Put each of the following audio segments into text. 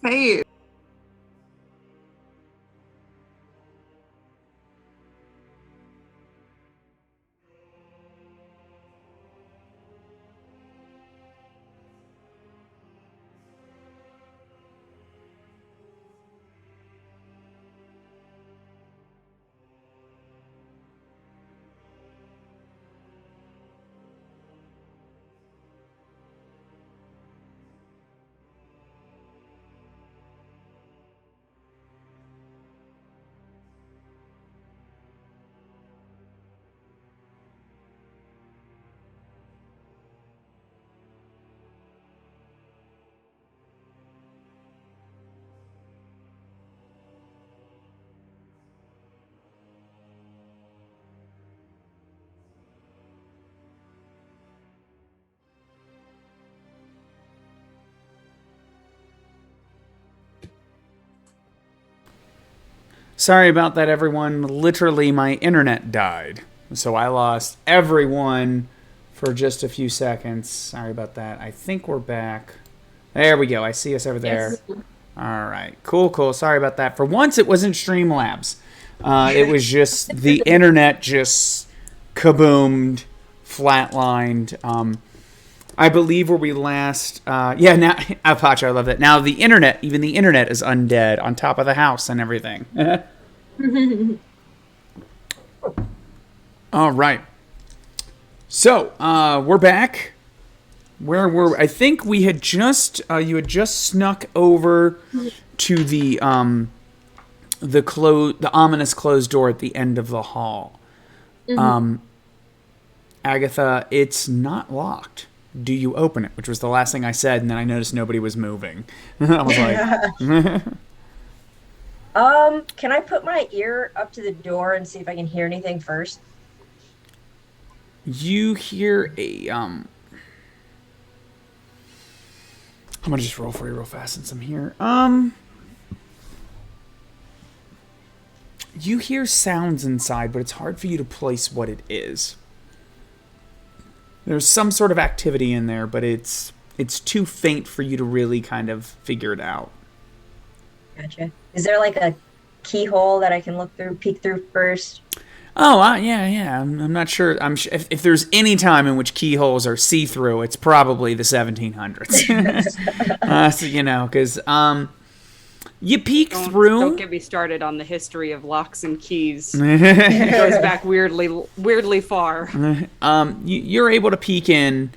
Hey, Sorry about that, everyone. Literally, my internet died. So I lost everyone for just a few seconds. Sorry about that. I think we're back. There we go. I see us over there. Yes. All right. Cool, cool. Sorry about that. For once, it wasn't Streamlabs. It was just the internet just kaboomed, flatlined. I believe where we last. Yeah, now, Apache, I love that. Now the internet, even the internet is undead on top of the house and everything. All right. So, we're back. Where were I think we had just you had just snuck over to the ominous closed door at the end of the hall. Mhm. Agatha, it's not locked. Do you open it? Which was the last thing I said, and then I noticed nobody was moving. I was like, Can I put my ear up to the door and see if I can hear anything first? you hear a I'm gonna just roll for you real fast since I'm here. You hear sounds inside, but it's hard for you to place what it is. There's some sort of activity in there, but it's too faint for you to really kind of figure it out. Gotcha. Is there like a keyhole that I can look through, peek through first? Oh, yeah, yeah. I'm not sure. If there's any time in which keyholes are see-through, it's probably the 1700s. So, because you peek Don't through. get me started on the history of locks and keys. It goes back weirdly far. You're able to peek in,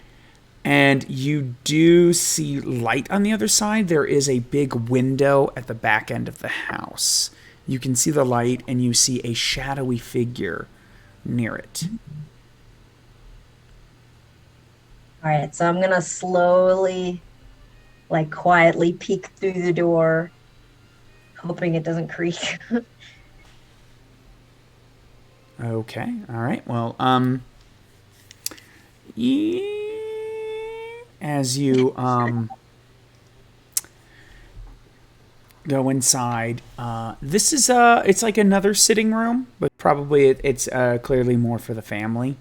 and you do see light on the other side. There is a big window at the back end of the house. You can see the light, and you see a shadowy figure near it. All right, so I'm gonna slowly, like quietly peek through the door, hoping it doesn't creak. Okay. All right. Well, as you go inside, this is it's like another sitting room, but probably it's clearly more for the family.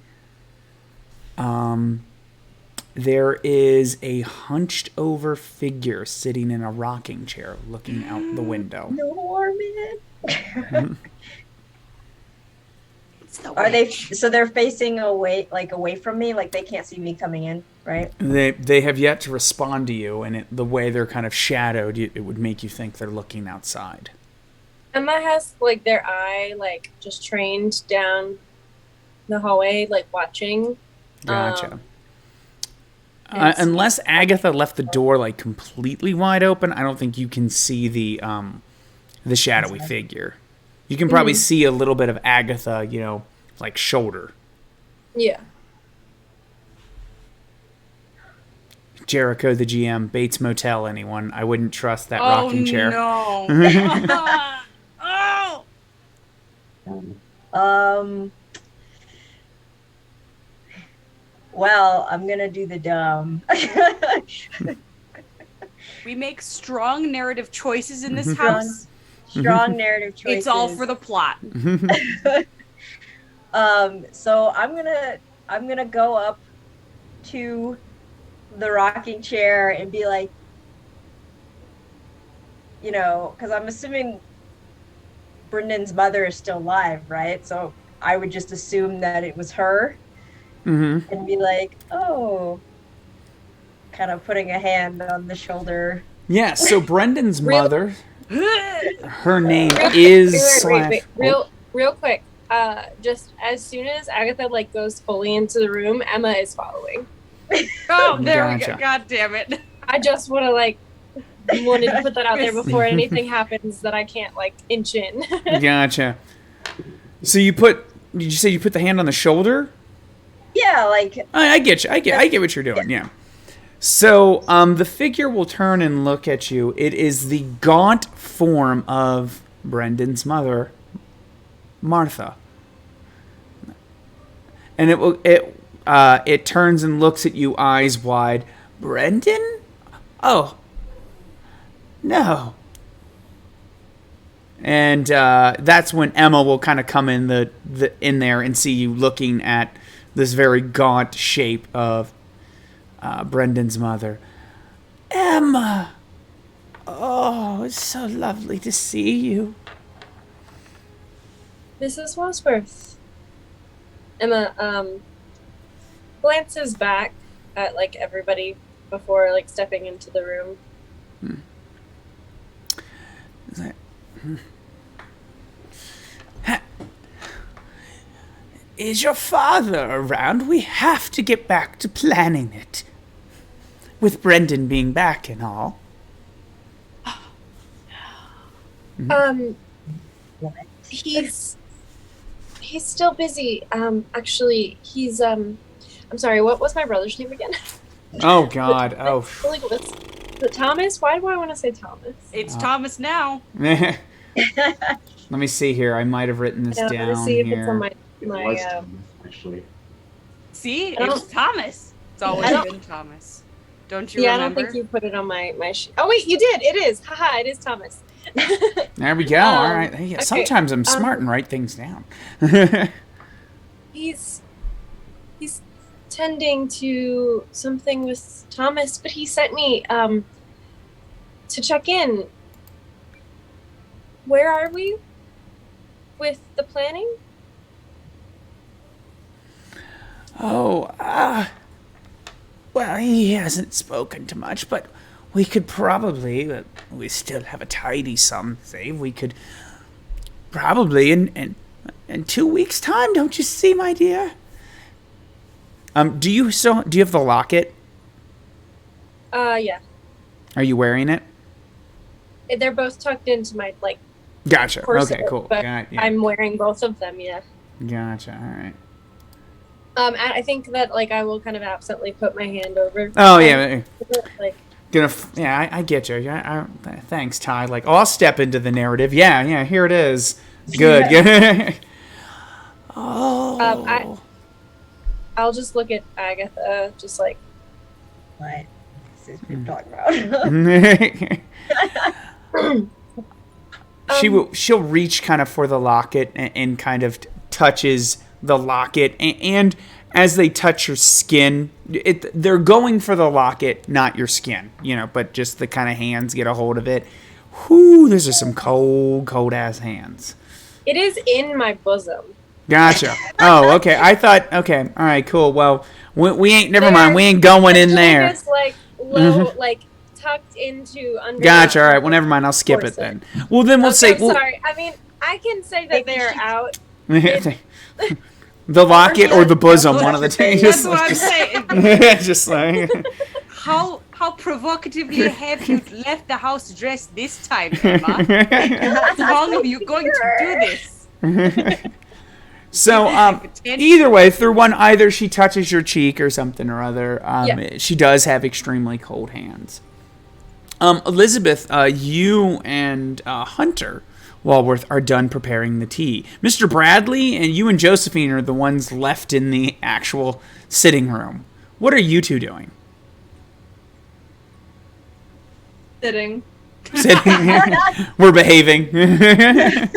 There is a hunched over figure sitting in a rocking chair looking out the window. Norman. It's the Are they witch. so they're facing away, like away from me, like they can't see me coming in, right? They have yet to respond to you, and the way they're kind of shadowed, it would make you think they're looking outside. Emma has like their eye like just trained down the hallway, like watching. Gotcha. And Unless Agatha left the door like completely wide open, I don't think you can see the shadowy figure. You can probably Mhm. see a little bit of Agatha, like shoulder. Yeah. Jericho, the GM, Bates Motel, anyone. I wouldn't trust that Oh rocking chair. no. Oh. Um, well, I'm gonna do the dumb. We make strong narrative choices in this Strong, house. strong narrative It's all choices. for the plot. So I'm gonna go up to the rocking chair and be like, because I'm assuming Brendan's mother is still alive, right? So I would just assume that it was her Mm-hmm. and be like, oh, kind of putting a hand on the shoulder. Yeah, so Brendan's Real- mother, her name Wait, is real quick. Just as soon as Agatha like goes fully into the room, Emma is following. Oh, there we Gotcha. go. God damn it. I just wanted to put that out there before anything happens that I can't like inch in. Gotcha. So did you say you put the hand on the shoulder? Yeah, like I get you. I get what you're doing. Yeah. So the figure will turn and look at you. It is the gaunt form of Brendan's mother, Martha. And it turns and looks at you, eyes wide. Brendan? Oh, no. And that's when Emma will kind of come in in there and see you looking at this very gaunt shape of Brendan's mother. Emma! Oh, it's so lovely to see you. Mrs. Wadsworth. Emma glances back at like everybody before like stepping into the room. Is your father around? We have to get back to planning it. With Brendan being back and all. He's still busy. Actually, he's I'm sorry. What was my brother's name again? Oh God! Oh. Is it Thomas? Why do I want to say Thomas? It's Thomas now. Let me see here. I might have written this Let's down see if it's on here. my Actually, See, I it's don't- Thomas. It's always I don't- been Thomas. Don't you Yeah, remember? I don't think you put it on my sheet. Oh wait, you did. It is. Haha, it is Thomas. There we go. All right. Yeah, okay. sometimes I'm smart and write things down. He's tending to something with Thomas, but he sent me to check in. Where are we with the planning? Oh, well, he hasn't spoken to much, but we could probably, we still have a tidy sum saved. We could probably, in 2 weeks' time, don't you see, my dear? Do you have the locket? Yeah. Are you wearing it? They're both tucked into my Gotcha. corset, Okay, cool. but Yeah. I'm wearing both of them. Yeah. Gotcha. All right. I think that I will kind of absently put my hand over. Oh yeah. Like I get you. Yeah. Thanks, Ty. I'll step into the narrative. Yeah. Here it is. Good. Good. Oh. I'll just look at Agatha, just like. what is this we're talking about? She'll reach kind of for the locket and kind of touches the locket, and as they touch your skin, they're going for the locket, not your skin, but just the kind of hands get a hold of it. Whoo, those are some cold ass hands. It is in my bosom. Gotcha. Oh, okay. I thought, okay, all right, cool. Well, we ain't, never mind, we ain't going in there. It's low, tucked into under. Gotcha. All right. Well, never mind. I'll skip it then. Well, then we'll say. I'm sorry. I mean, I can say that they're out. The locket or the bosom, one of the two. That's what I'm saying. Just like. How provocatively have you left the house dressed this time, Emma? How long are you going to do this? So, either way, through either she touches your cheek or something or other, she does have extremely cold hands. Elizabeth, you and Hunter Walworth are done preparing the tea. Mr. Bradley and you and Josephine are the ones left in the actual sitting room. What are you two doing? Sitting. We're behaving. We're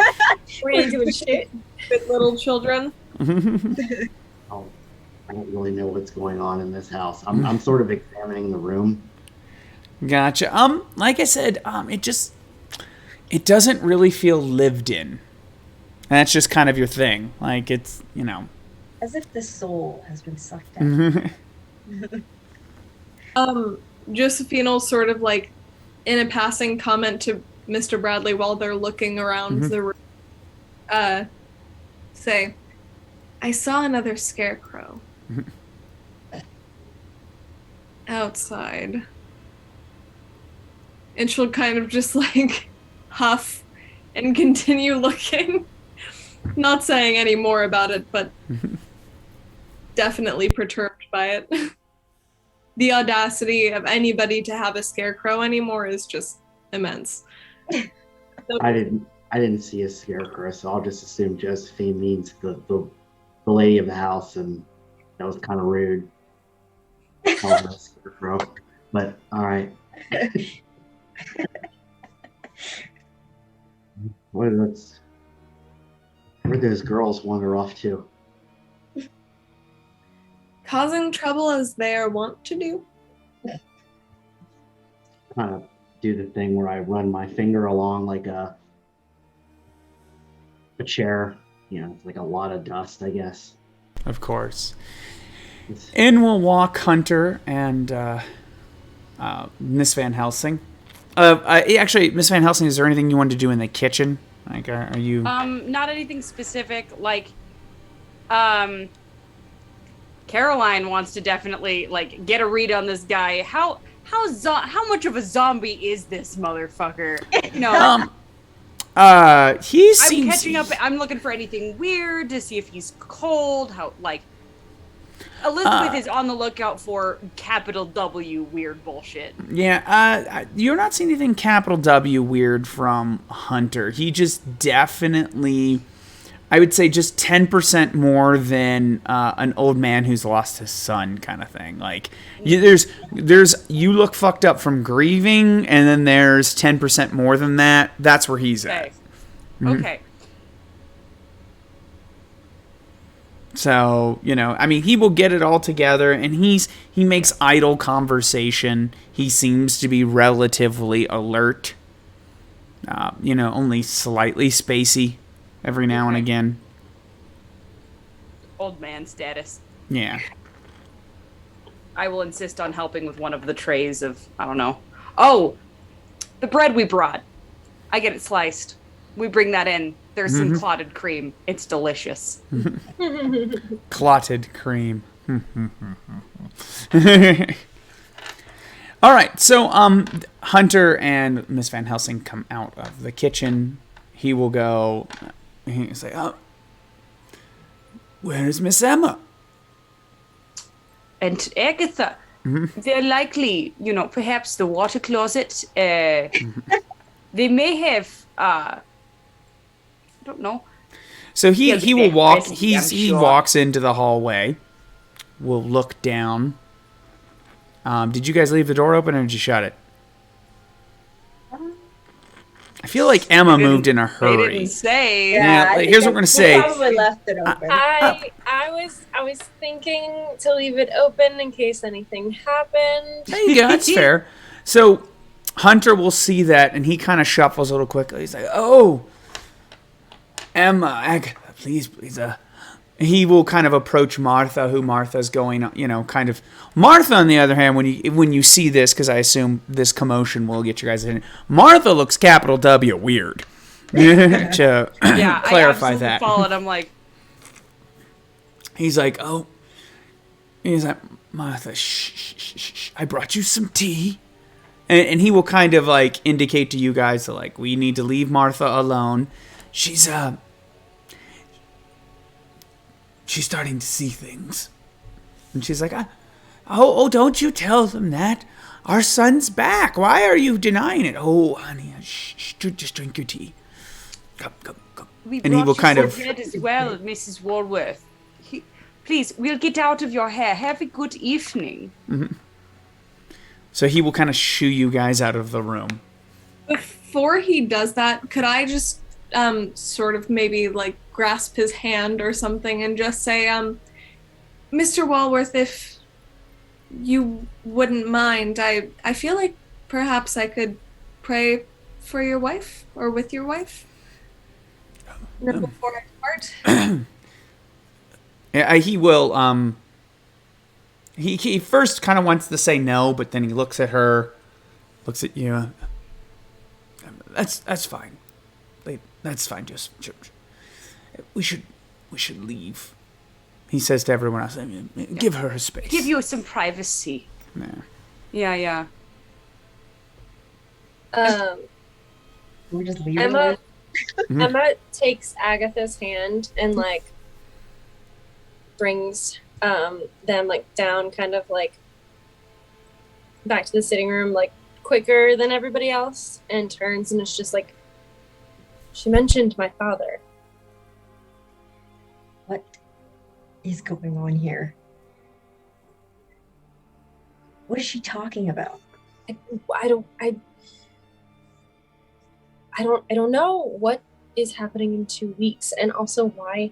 ain't doing shit with little children. I don't really know what's going on in this house. I'm sort of examining the room. Gotcha. Like I said, it doesn't really feel lived in. And that's just kind of your thing. Like, it's, you know. As if the soul has been sucked out. Josephine will sort of like, in a passing comment to Mr. Bradley while they're looking around the room, say, I saw another scarecrow outside. And she'll kind of just like huff and continue looking. Not saying any more about it, but definitely perturbed by it. The audacity of anybody to have a scarecrow anymore is just immense. I didn't see a scarecrow, so I'll just assume Josephine means the lady of the house, and that was kind of rude. Call her a scarecrow, but all right. Where'd those girls wander off to? Causing trouble as they are wont to do. Kind of do the thing where I run my finger along like a chair. You know, it's like a lot of dust, I guess. Of course. In will walk Hunter and Miss Van Helsing. Actually, Miss Van Helsing, is there anything you wanted to do in the kitchen? Like, are you? Not anything specific. Like, Caroline wants to definitely like get a read on this guy. How much of a zombie is this motherfucker? You know. He seems. I'm catching up. I'm looking for anything weird to see if he's cold. How like. Elizabeth is on the lookout for capital W weird bullshit. Yeah, you're not seeing anything capital W weird from Hunter. He just definitely, I would say, just 10% more than an old man who's lost his son kind of thing. Like, there's you look fucked up from grieving, and then there's 10% more than that. That's where he's at. Okay. So, you know, I mean, he will get it all together, and he makes idle conversation. He seems to be relatively alert. You know, only slightly spacey every now and again. Old man status. Yeah. I will insist on helping with one of the trays of, I don't know. Oh, the bread we brought. I get it sliced. We bring that in. There's some clotted cream. It's delicious. Clotted cream. All right, so Hunter and Miss Van Helsing come out of the kitchen. He will go. He'll say, "Oh, where's Miss Emma?" And Agatha. They're likely, you know, perhaps the water closet. They may have. I don't know. So he will walk. He sure. walks into the hallway. Will look down. Did you guys leave the door open or did you shut it? I feel like Emma moved in a hurry. They didn't say. Yeah, like, here's what we're gonna say. Probably left it open. I was thinking to leave it open in case anything happened. There you go. That's fair. So Hunter will see that and he kind of shuffles a little quickly. He's like, "Oh, Emma, Agatha, please. He will kind of approach Martha, who Martha's going, you know, kind of. Martha, on the other hand, when you see this, because I assume this commotion will get you guys in. Martha looks capital W weird. To clarify that. Followed. I'm like, he's like, Martha, shh, I brought you some tea. And he will kind of like indicate to you guys that like we need to leave Martha alone. She's starting to see things. And she's like, don't you tell them that. Our son's back. Why are you denying it? Oh, honey, just drink your tea. Come. we And he brought will you kind some of- bread as well, Mrs. Walworth. Please, we'll get out of your hair. Have a good evening. So he will kind of shoo you guys out of the room. Before he does that, could I just sort of maybe like grasp his hand or something and just say, Mr. Walworth, if you wouldn't mind, I feel like perhaps I could pray for your wife or with your wife? No. Before I depart? Yeah, he will. He first kind of wants to say no, but then he looks at her, looks at you. That's fine. That's fine. Just we should leave. He says to everyone else, give her her space. Give you some privacy. Yeah. We just leave Emma, her. Emma takes Agatha's hand and like brings them like down, kind of like back to the sitting room, like quicker than everybody else, and turns and it's just like, she mentioned my father. What is going on here? What is she talking about? I don't know what is happening in 2 weeks, and also why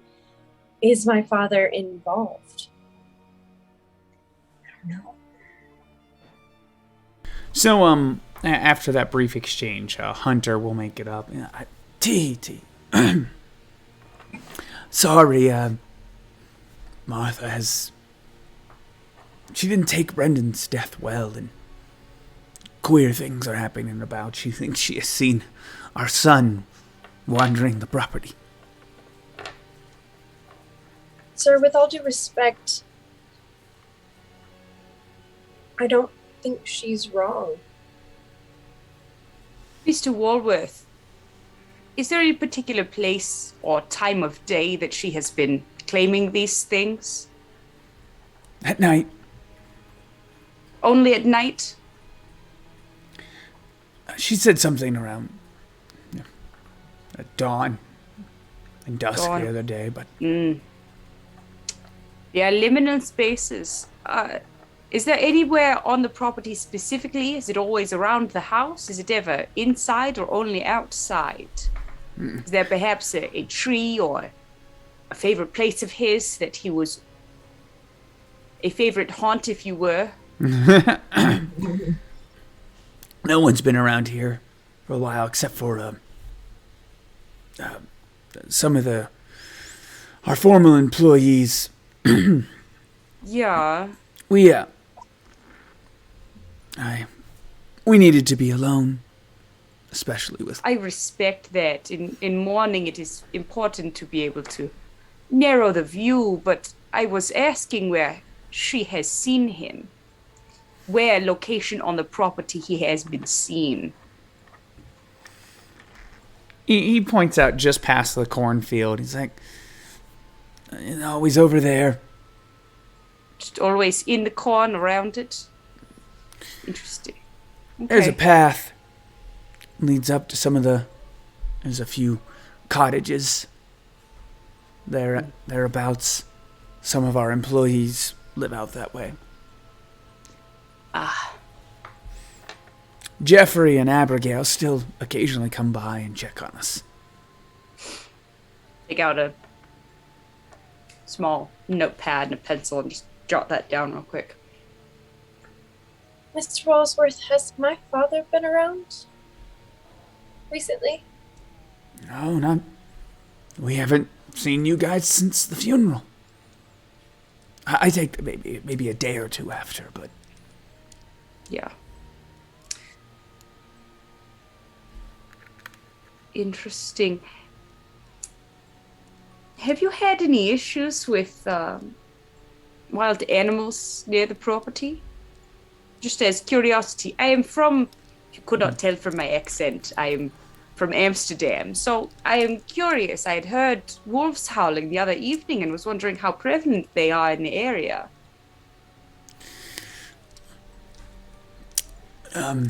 is my father involved? I don't know. So, after that brief exchange, Hunter will make it up. T. Sorry, Martha she didn't take Brendan's death well, and queer things are happening about. She thinks she has seen our son wandering the property. Sir, with all due respect, I don't think she's wrong. Mr. Walworth, is there any particular place or time of day that she has been claiming these things? At night. Only at night? She said something around at dawn and dusk the other day, but... Yeah, liminal spaces. Is there anywhere on the property specifically? Is it always around the house? Is it ever inside or only outside? Is there perhaps a tree or a favorite place of his that he was a favorite haunt, if you were? No one's been around here for a while except for some of our former employees. Yeah. We needed to be alone, especially with... I respect that. In mourning, it is important to be able to narrow the view, but I was asking where she has seen him. Where location on the property he has been seen. He points out just past the cornfield. He's like, he's over there. Just always in the corn, around it. Interesting. Okay. There's a path. Leads up to there's a few cottages thereabouts. Some of our employees live out that way. Jeffrey and Abigail still occasionally come by and check on us. Take out a small notepad and a pencil and just jot that down real quick. Mr. Walsworth, has my father been around recently? No, we haven't seen you guys since the funeral. I take maybe a day or two after, but... Yeah. Interesting. Have you had any issues with wild animals near the property? Just as curiosity, I am from, if you could not tell from my accent, I am from Amsterdam. So I am curious. I had heard wolves howling the other evening and was wondering how prevalent they are in the area. A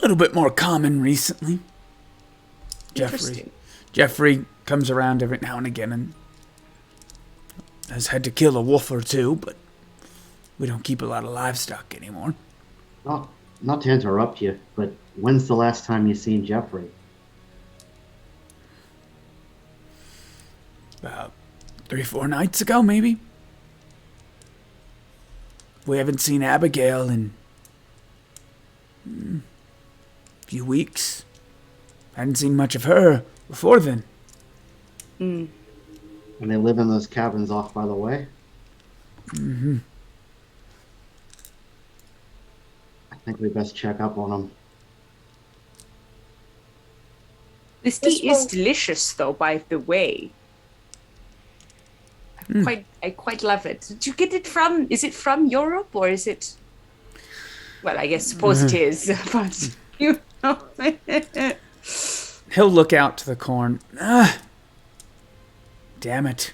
little bit more common recently. Jeffrey comes around every now and again and has had to kill a wolf or two, but we don't keep a lot of livestock anymore. Not to interrupt you, but when's the last time you seen Jeffrey? About 3-4 nights ago, maybe. We haven't seen Abigail in few weeks. Hadn't seen much of her before then. And they live in those cabins off by the way. Mm-hmm. I think we best check up on them. This This tea is one- delicious, though. By the way, I quite love it. Did you get it from? Is it from Europe or is it? Well, I guess suppose it is, but you know. He'll look out to the corn. Ah, damn it.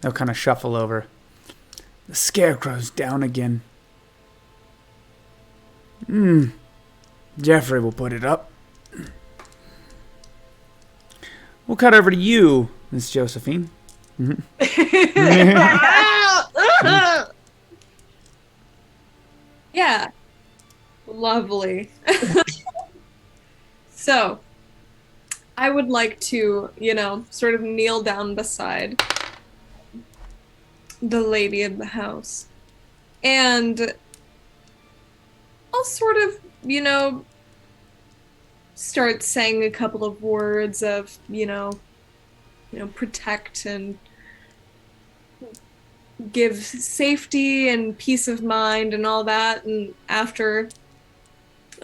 He'll kind of shuffle over. The scarecrow's down again. Jeffrey will put it up. We'll cut over to you, Miss Josephine. Yeah. Lovely. So, I would like to, sort of kneel down beside the lady of the house. And I'll sort of, start saying a couple of words of, protect and give safety and peace of mind and all that. And after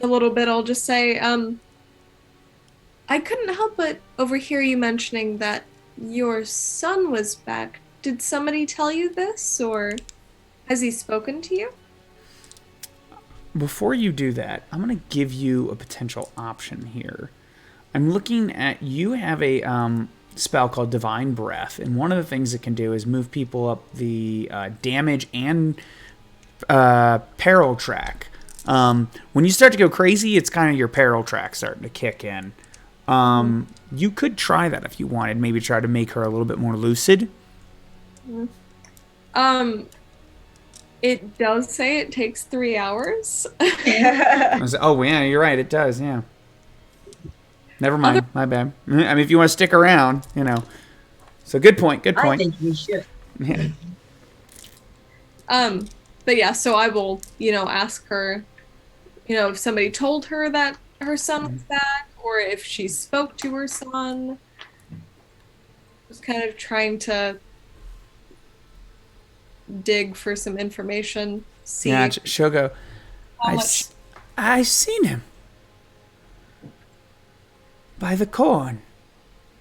a little bit, I'll just say, I couldn't help but overhear you mentioning that your son was back. Did somebody tell you this, or has he spoken to you? Before you do that, I'm going to give you a potential option here. I'm looking at, you have a spell called Divine Breath, and one of the things it can do is move people up the damage and peril track. When you start to go crazy, it's kind of your peril track starting to kick in. You could try that if you wanted. Maybe try to make her a little bit more lucid. It does say it takes 3 hours. Oh, yeah, you're right. It does, yeah. Never mind. My bad. I mean, if you want to stick around, So good point. Good I point. think we should. Yeah. But yeah, so I will, ask her, if somebody told her that her son was back, or if she spoke to her son. Just kind of trying to dig for some information. See Yeah, she'll go, how much. I've seen him. By the corn,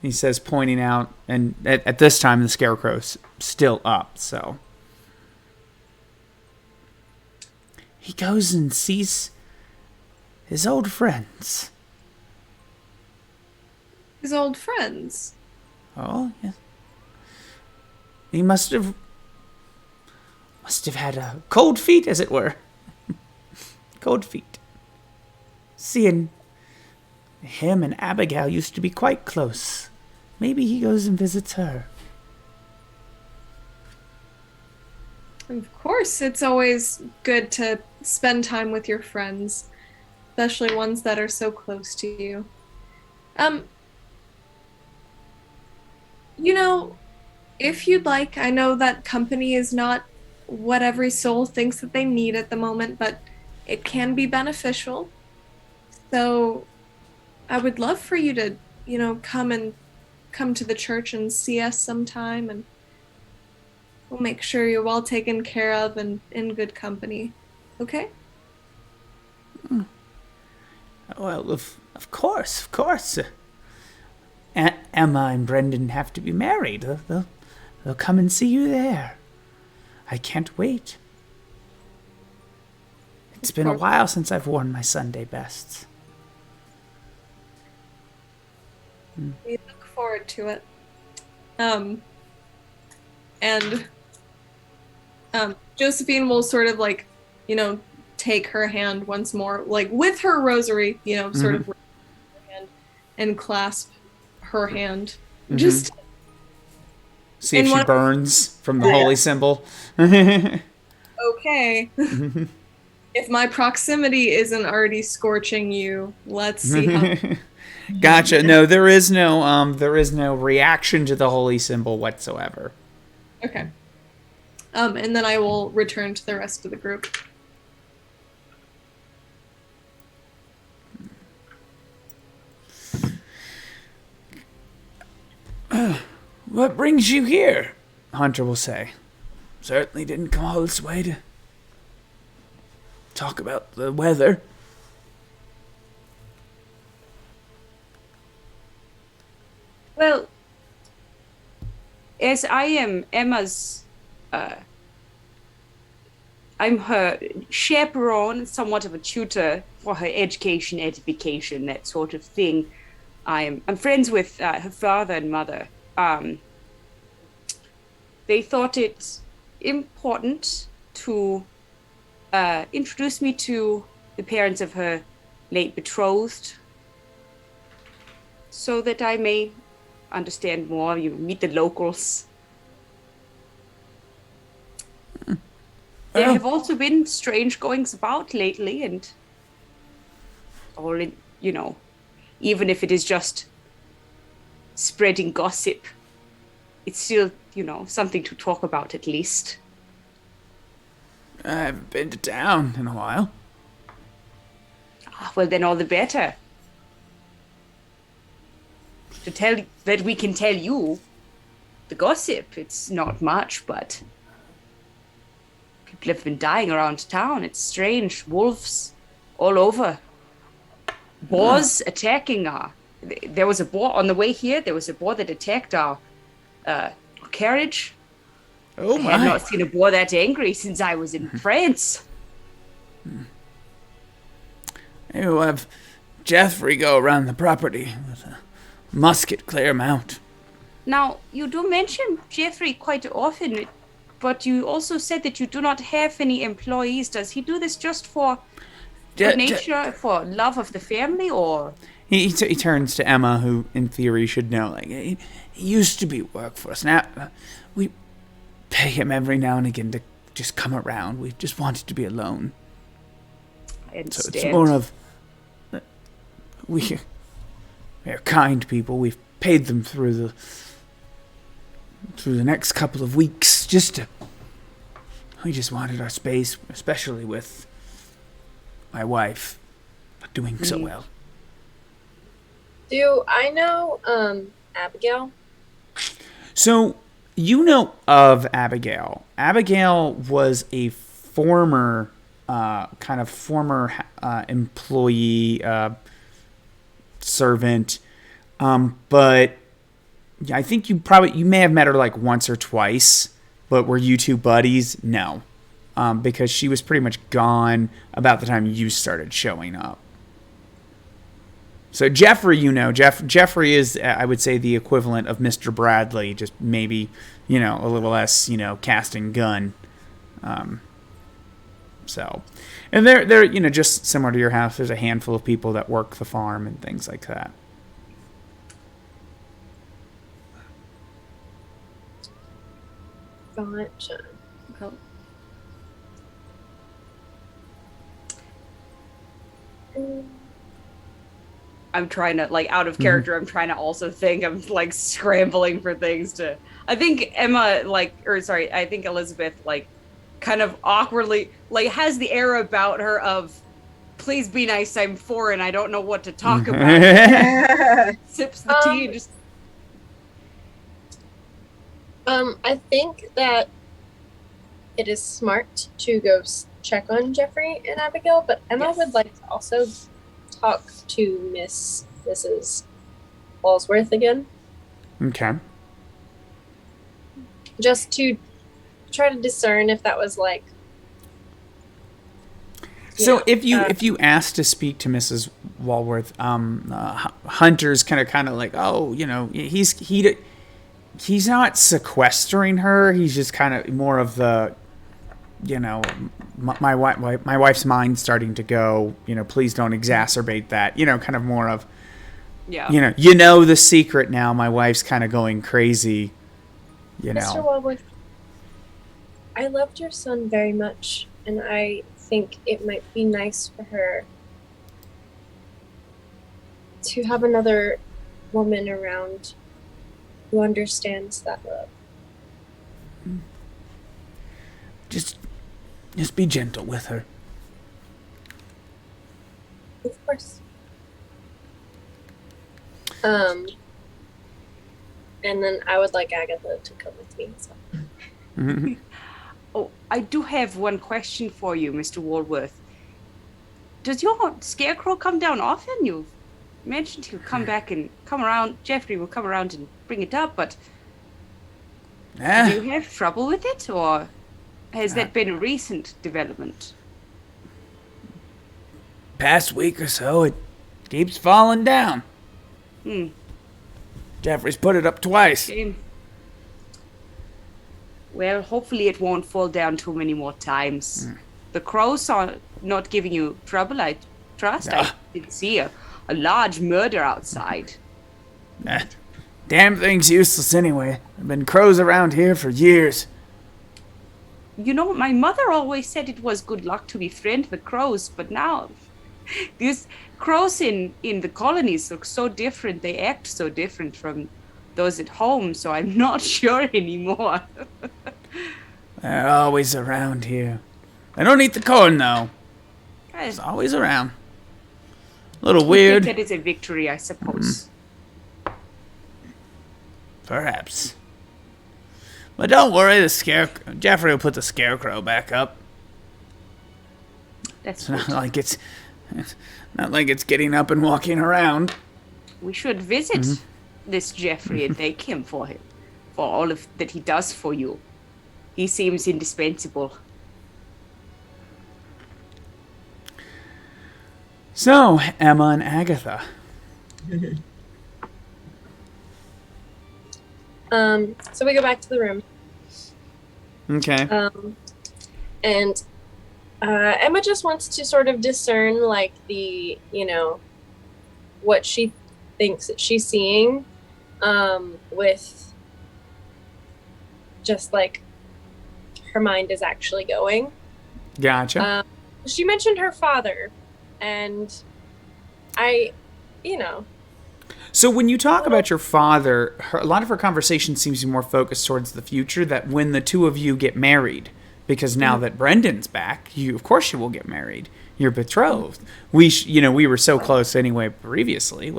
he says, pointing out. And at this time, the scarecrow's still up, so. He goes and sees his old friends. His old friends. Oh, yes. He must have had cold feet, as it were. Cold feet. Seeing him and Abigail used to be quite close. Maybe he goes and visits her. Of course, it's always good to spend time with your friends, especially ones that are so close to you. If you'd like, I know that company is not what every soul thinks that they need at the moment, but it can be beneficial. So I would love for you to, come to the church and see us sometime, and we'll make sure you're well taken care of and in good company. Okay? Well, of course. Emma and Brendan have to be married. They'll come and see you there. I can't wait. It's been a while since I've worn my Sunday bests. We look forward to it. And Josephine will sort of take her hand once more, with her rosary, sort of hand and clasp her hand. Just See if in she one- burns from the holy symbol. okay. If my proximity isn't already scorching you, let's see how. Gotcha. No, there is no reaction to the holy symbol whatsoever. Okay. And then I will return to the rest of the group. What brings you here? Hunter will say. Certainly didn't come all this way to talk about the weather. Well, as I am Emma's, I'm her chaperone, somewhat of a tutor for her education, edification, that sort of thing. I'm friends with her father and mother. They thought it important to introduce me to the parents of her late betrothed, so that I may understand more, meet the locals. There have also been strange goings about lately, and all in, even if it is just spreading gossip, it's still, something to talk about at least. I haven't been to town in a while. Well, then all the better. To tell that we can tell you the gossip, it's not much, but people have been dying around town. It's strange. Wolves all over. Boars attacking our... There was a boar on the way here. There was a boar that attacked our carriage. Oh, my. I have not seen a boar that angry since I was in France. Maybe we'll have Jeffrey go around the property with a musket, clear him out. Now, you do mention Jeffrey quite often, but you also said that you do not have any employees. Does he do this just for nature, for love of the family, or...? He turns to Emma, who in theory should know. Like, he used to be work for us. Now we pay him every now and again to just come around. We just wanted to be alone. I understand. So it's more of we are kind people. We've paid them through the next couple of weeks we just wanted our space, especially with my wife not doing so well. Do I know Abigail? So, you know of Abigail. Abigail was a former employee, servant, but I think you may have met her like once or twice, but were you two buddies? No, because she was pretty much gone about the time you started showing up. So Jeffrey, Jeffrey is, I would say, the equivalent of Mr. Bradley, just maybe, a little less, cast and gun. So, and they're, just similar to your house. There's a handful of people that work the farm and things like that. Gotcha. Well, I'm trying to, out of character, I'm trying to also think. I'm, scrambling for things to... I think Emma, I think Elizabeth, kind of awkwardly, has the air about her of, please be nice, I'm foreign, I don't know what to talk about. Sips the tea and just... I think that it is smart to go check on Jeffrey and Abigail, but Emma would like to also talk to Mrs. Walsworth again. Okay. Just to try to discern if that was So if you ask to speak to Mrs. Walworth, Hunter's kind of like, oh, he's not sequestering her. He's just kind of more of the, my wife's mind's starting to go. Please don't exacerbate that. Kind of more of, the secret now. My wife's kind of going crazy. Mr. Walworth, I loved your son very much, and I think it might be nice for her to have another woman around who understands that love. Just be gentle with her. Of course. And then I would like Agatha to come with me. So. Oh, I do have one question for you, Mr. Walworth. Does your scarecrow come down often? You've mentioned he'll come back and come around. Jeffrey will come around and bring it up, but do you have trouble with it, or has that been a recent development? Past week or so, it keeps falling down. Jeffrey's put it up twice. Shame. Well, hopefully it won't fall down too many more times. The crows are not giving you trouble, I trust. I did see a large murder outside. Damn thing's useless anyway. There've been crows around here for years. You know, my mother always said it was good luck to befriend the crows, but now these crows in the colonies look so different. They act so different from those at home, so I'm not sure anymore. They're always around here. They don't eat the corn, though. It's always around. A little weird. I think that is a victory, I suppose. Perhaps. But don't worry, Jeffrey will put the scarecrow back up. That's It's not like it's getting up and walking around. We should visit this Jeffrey and thank him for all of that he does for you. He seems indispensable. So, Emma and Agatha. So we go back to the room. Okay. And Emma just wants to sort of discern, like, what she thinks that she's seeing, with just, like, her mind is actually going. Gotcha. She mentioned her father, and So when you talk about your father, a lot of her conversation seems to be more focused towards the future, that when the two of you get married, because now that Brendan's back, of course you will get married. You're betrothed. We were so close anyway previously.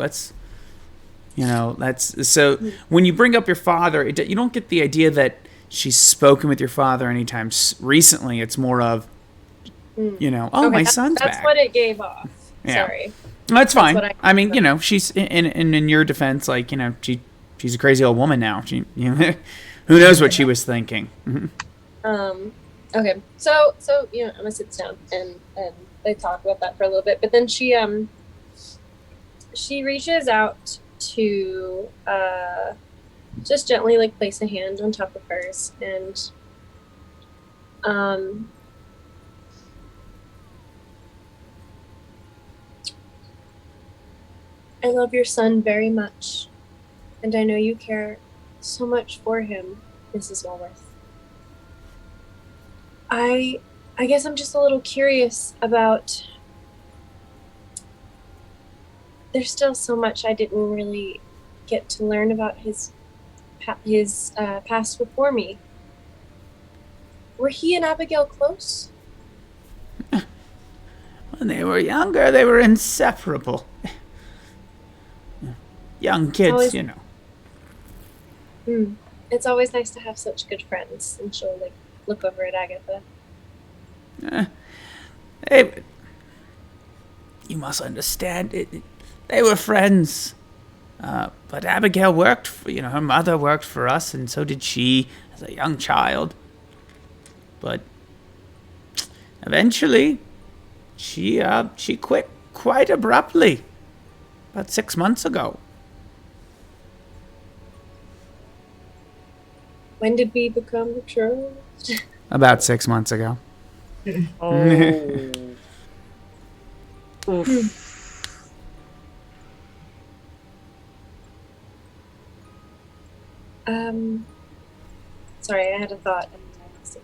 So when you bring up your father, you don't get the idea that she's spoken with your father anytime recently. It's more of, my son's back. That's what it gave off. Yeah. Sorry. That's fine. I mean, she's in your defense, like, she's a crazy old woman now. She, who knows what she was thinking. Okay. So Emma sits down and they talk about that for a little bit, but then she reaches out to just gently, like, place a hand on top of hers, and I love your son very much, and I know you care so much for him, Mrs. Walworth. I guess I'm just a little curious about... There's still so much I didn't really get to learn about his past before me. Were he and Abigail close? When they were younger, they were inseparable. Young kids, It's always nice to have such good friends. And she'll, like, look over at Agatha. You must understand, they were friends. But Abigail worked for, her mother worked for us, and so did she as a young child. But eventually, she quit quite abruptly, about 6 months ago. When did we become betrothed? About 6 months ago. Oh. Oof. Sorry, I had a thought and I lost it.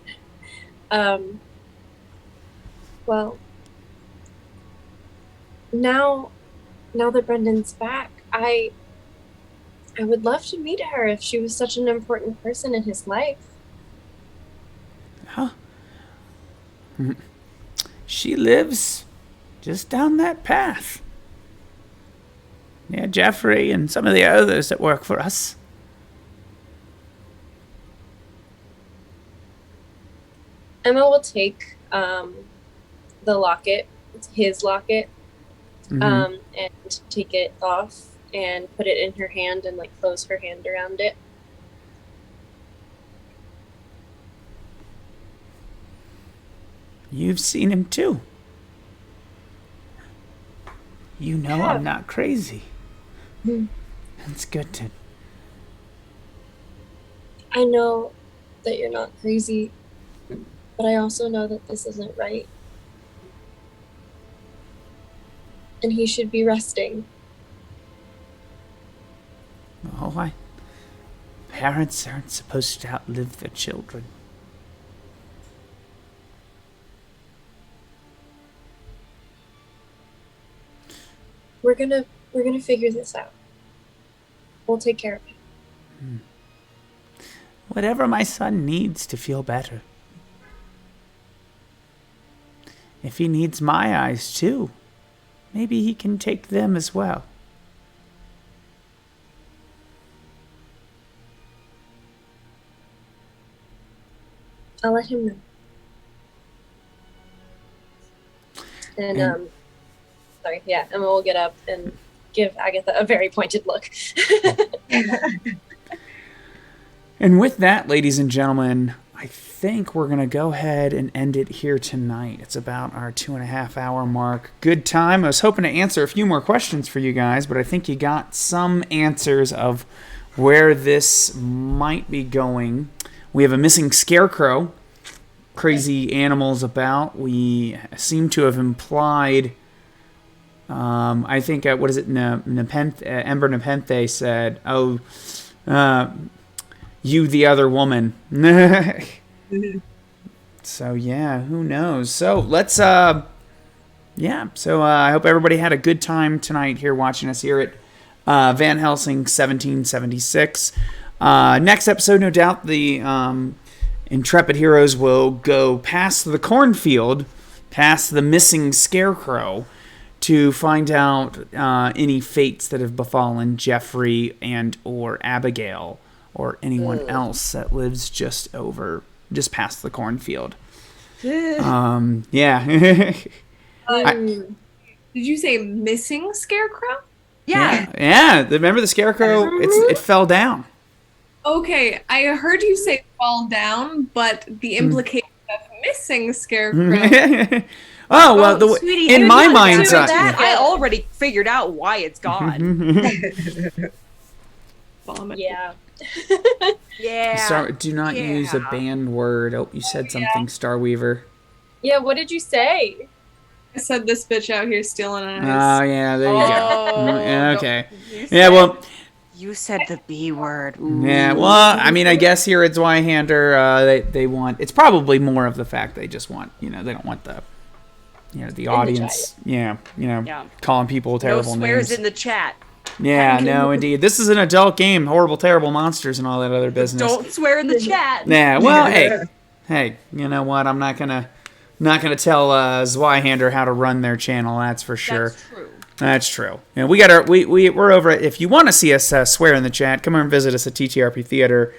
Well, now that Brendan's back, I would love to meet her if she was such an important person in his life. Huh? She lives just down that path. Yeah, Jeffrey and some of the others that work for us. Emma will take the locket, it's his locket, and take it off and put it in her hand and like close her hand around it. You've seen him too. You know Yeah. I'm not crazy. That's good to... I know that you're not crazy, but I also know that this isn't right. And he should be resting. Oh, parents aren't supposed to outlive their children. We're gonna figure this out. We'll take care of it. Whatever my son needs to feel better. If he needs my eyes too, maybe he can take them as well. I'll let him know. And sorry, yeah, Emma will get up and give Agatha a very pointed look. And with that, ladies and gentlemen, I think we're going to go ahead and end it here tonight. It's about our 2.5 hour mark. Good time. I was hoping to answer a few more questions for you guys, but I think you got some answers of where this might be going. We have a missing scarecrow. Crazy animals about. We seem to have implied... I think, what is it? Ember Nepenthe said, you the other woman. So, yeah, who knows? So, let's, I hope everybody had a good time tonight here watching us here at Van Helsing 1776. Next episode, no doubt, the intrepid heroes will go past the cornfield, past the missing scarecrow, to find out any fates that have befallen Jeffrey and or Abigail or anyone else that lives just past the cornfield. Yeah. Did you say missing scarecrow? Yeah. Yeah. Remember the scarecrow? It fell down. Okay, I heard you say fall down, but the implication of missing scarecrow. Oh, well, Sweetie, in you're my not mind's doing eye. that. I already figured out why it's gone. Vomit. Yeah. Yeah. Do not use a banned word. Oh, you said something, Starweaver. Yeah, what did you say? I said this bitch out here stealing eyes. Oh, yeah, there you go. Oh, Okay. You Yeah, well... You said the B word. Ooh. Yeah, well, I mean, I guess here at Zweihander, they want... It's probably more of the fact they just want, they don't want the... the audience, calling people terrible no swears names. in the chat. Yeah, no, indeed. This is an adult game. Horrible, terrible monsters and all that other business. Don't swear in the chat. Yeah, well, hey, you know what? I'm not gonna tell Zweihander how to run their channel. That's for sure. That's true. That's true. And we got we're over it. If you want to see us swear in the chat, come over and visit us at TTRP Theater.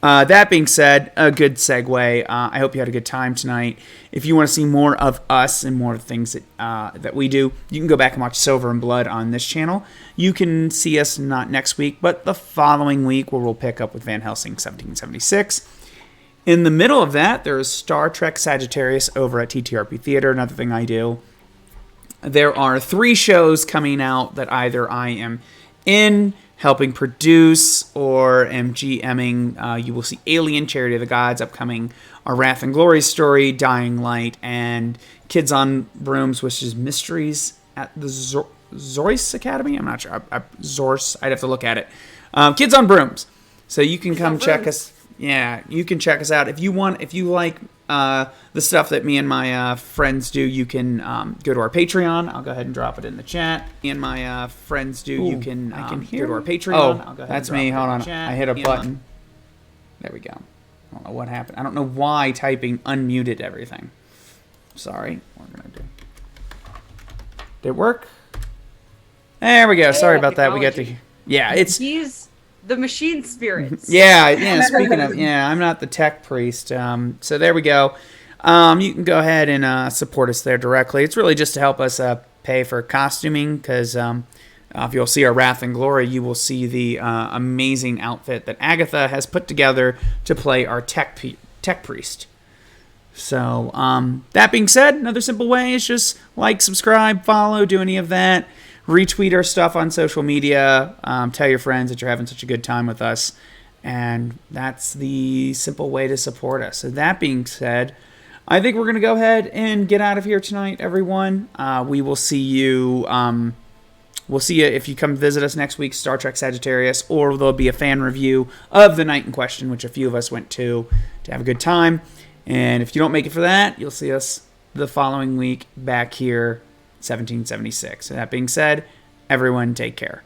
That being said, a good segue. I hope you had a good time tonight. If you want to see more of us and more of the things that we do, you can go back and watch Silver and Blood on this channel. You can see us not next week, but the following week, where we'll pick up with Van Helsing 1776. In the middle of that, there is Star Trek Sagittarius over at TTRP Theater, another thing I do. There are 3 shows coming out that either I am in, helping produce, or am GMing. You will see Alien, Charity of the Gods upcoming, Our Wrath and Glory story, Dying Light, and Kids on Brooms, which is Mysteries at the Zorse Academy? I'm not sure. Zorse. I'd have to look at it. Kids on Brooms. So you can come check us. Yeah, you can check us out. If you like the stuff that me and my friends do, you can go to our Patreon. I'll go ahead and drop it in the chat. And my friends do, you can go to our Patreon. I'll go ahead That's and drop me. it Hold in on. the chat. I hit a button. There we go. I don't know what happened. I don't know why typing unmuted everything. Sorry. What we're gonna do. Did it work? There we go. Sorry about that. We got to. Yeah, it's. He's the machine spirits. Yeah. Speaking of, I'm not the tech priest. So there we go. you can go ahead and support us there directly. It's really just to help us pay for costuming, because if you'll see our Wrath and Glory, you will see the amazing outfit that Agatha has put together to play our tech priest. So, that being said, another simple way is just like, subscribe, follow, do any of that. Retweet our stuff on social media. Tell your friends that you're having such a good time with us. And that's the simple way to support us. So that being said, I think we're going to go ahead and get out of here tonight, everyone. We will see you. We'll see you if you come visit us next week, Star Trek Sagittarius, or there'll be a fan review of the night in question, which a few of us went to have a good time. And if you don't make it for that, you'll see us the following week back here, 1776. So that being said, everyone take care.